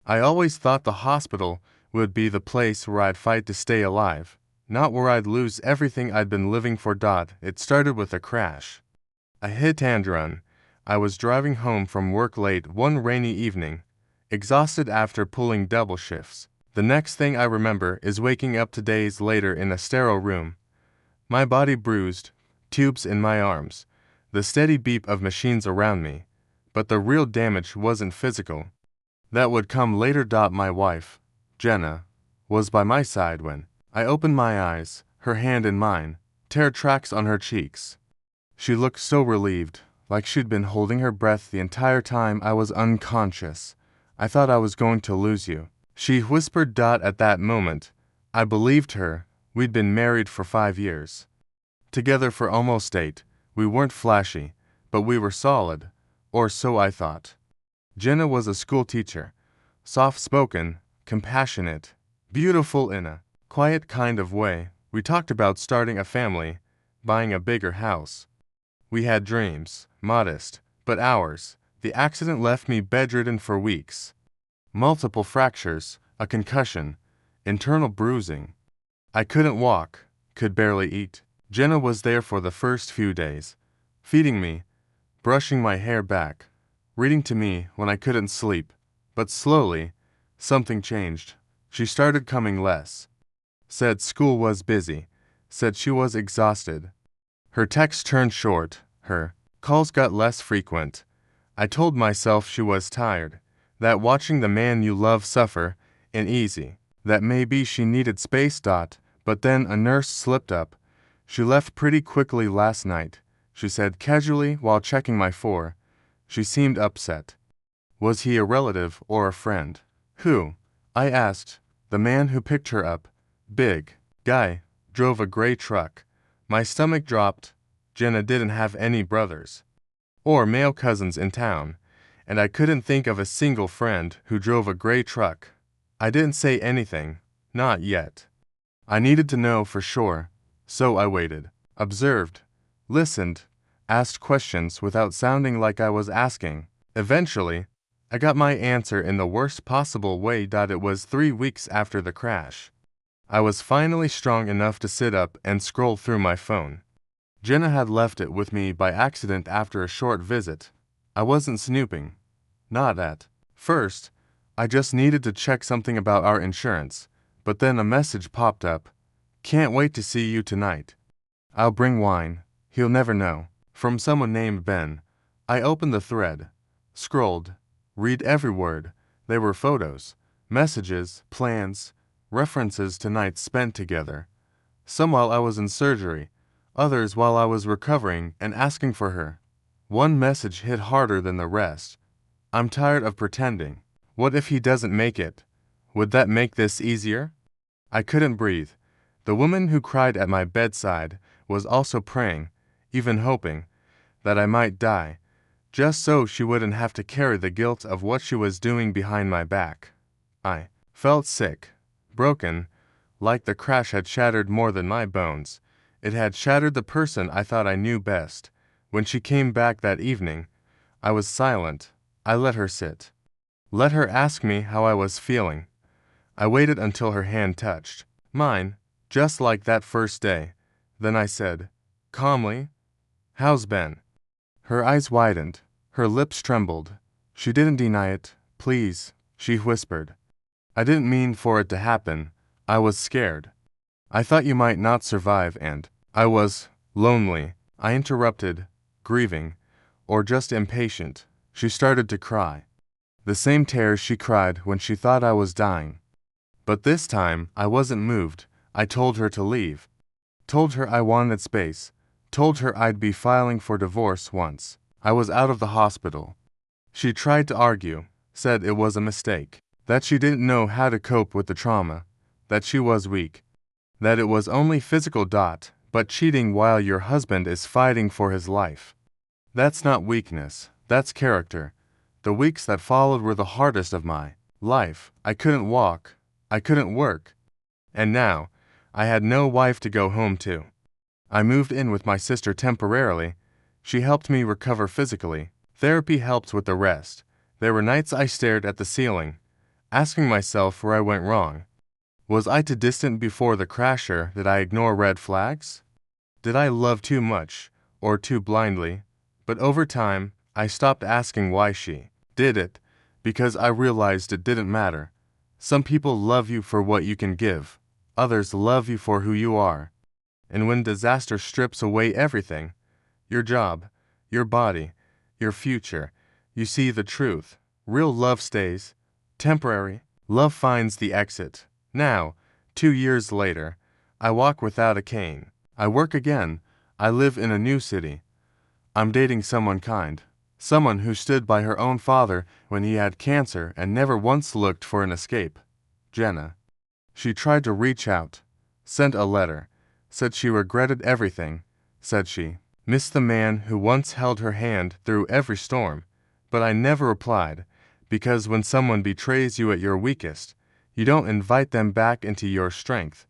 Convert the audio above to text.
I always thought the hospital would be the place where I'd fight to stay alive, not where I'd lose everything I'd been living for. It started with a crash. A hit and run. I was driving home from work late one rainy evening, exhausted after pulling double shifts. The next thing I remember is waking up 2 days later in a sterile room. My body bruised, tubes in my arms, the steady beep of machines around me. But the real damage wasn't physical. That would come later. My wife, Jenna, was by my side when I opened my eyes, her hand in mine, tear tracks on her cheeks. She looked so relieved, like she'd been holding her breath the entire time I was unconscious. I thought I was going to lose you, she whispered. At that moment, I believed her. We'd been married for 5 years. Together for almost 8. We weren't flashy, but we were solid, or so I thought. Jenna was a school teacher, soft-spoken, compassionate, beautiful in a quiet kind of way. We talked about starting a family, buying a bigger house. We had dreams, modest, but ours. The accident left me bedridden for weeks. Multiple fractures, a concussion, internal bruising. I couldn't walk, could barely eat. Jenna was there for the first few days, feeding me, brushing my hair back, reading to me when I couldn't sleep. But slowly, something changed. She started coming less. Said school was busy, said she was exhausted. Her texts turned short, her calls got less frequent. I told myself she was tired, that watching the man you love suffer ain't easy, that maybe she needed space. But then a nurse slipped up. She left pretty quickly last night, she said casually while checking my phone. She seemed upset. Was he a relative or a friend? Who? I asked. The man who picked her up. Big guy, drove a gray truck. My stomach dropped. Jenna didn't have any brothers or male cousins in town, and I couldn't think of a single friend who drove a gray truck. I didn't say anything, not yet. I needed to know for sure, so I waited, observed, listened, asked questions without sounding like I was asking. Eventually, I got my answer in the worst possible way. It was 3 weeks after the crash. I was finally strong enough to sit up and scroll through my phone. Jenna had left it with me by accident after a short visit. I wasn't snooping. Not at first. I just needed to check something about our insurance. But then a message popped up. Can't wait to see you tonight. I'll bring wine. He'll never know. From someone named Ben. I opened the thread. Scrolled. Read every word. There were photos, messages, plans, references to nights spent together. Some while I was in surgery, others while I was recovering and asking for her. One message hit harder than the rest. I'm tired of pretending. What if he doesn't make it? Would that make this easier? I couldn't breathe. The woman who cried at my bedside was also praying, even hoping, that I might die, just so she wouldn't have to carry the guilt of what she was doing behind my back. I felt sick, broken, like the crash had shattered more than my bones. It had shattered the person I thought I knew best. When she came back that evening, I was silent. I let her sit. Let her ask me how I was feeling. I waited until her hand touched mine, just like that first day. Then I said, calmly, "How's Ben?" Her eyes widened. Her lips trembled. She didn't deny it. "Please," she whispered. "I didn't mean for it to happen. I was scared. I thought you might not survive and I was lonely." I interrupted, grieving, or just impatient. She started to cry. The same tears she cried when she thought I was dying. But this time, I wasn't moved. I told her to leave. Told her I wanted space. Told her I'd be filing for divorce once I was out of the hospital. She tried to argue, said it was a mistake, that she didn't know how to cope with the trauma, that she was weak, that it was only physical. But cheating while your husband is fighting for his life, that's not weakness, that's character. The weeks that followed were the hardest of my life. I couldn't walk. I couldn't work. And now, I had no wife to go home to. I moved in with my sister temporarily. She helped me recover physically. Therapy helped with the rest. There were nights I stared at the ceiling, asking myself where I went wrong. Was I too distant before the crasher that I ignore red flags? Did I love too much, or too blindly? But over time, I stopped asking why she did it, because I realized it didn't matter. Some people love you for what you can give, others love you for who you are. And when disaster strips away everything, your job, your body, your future, you see the truth. Real love stays. Temporary love finds the exit. Now, 2 years later, I walk without a cane. I work again. I live in a new city. I'm dating someone kind. Someone who stood by her own father when he had cancer and never once looked for an escape. Jenna. She tried to reach out. Sent a letter. Said she regretted everything. Said she missed the man who once held her hand through every storm. But I never replied, because when someone betrays you at your weakest, you don't invite them back into your strength.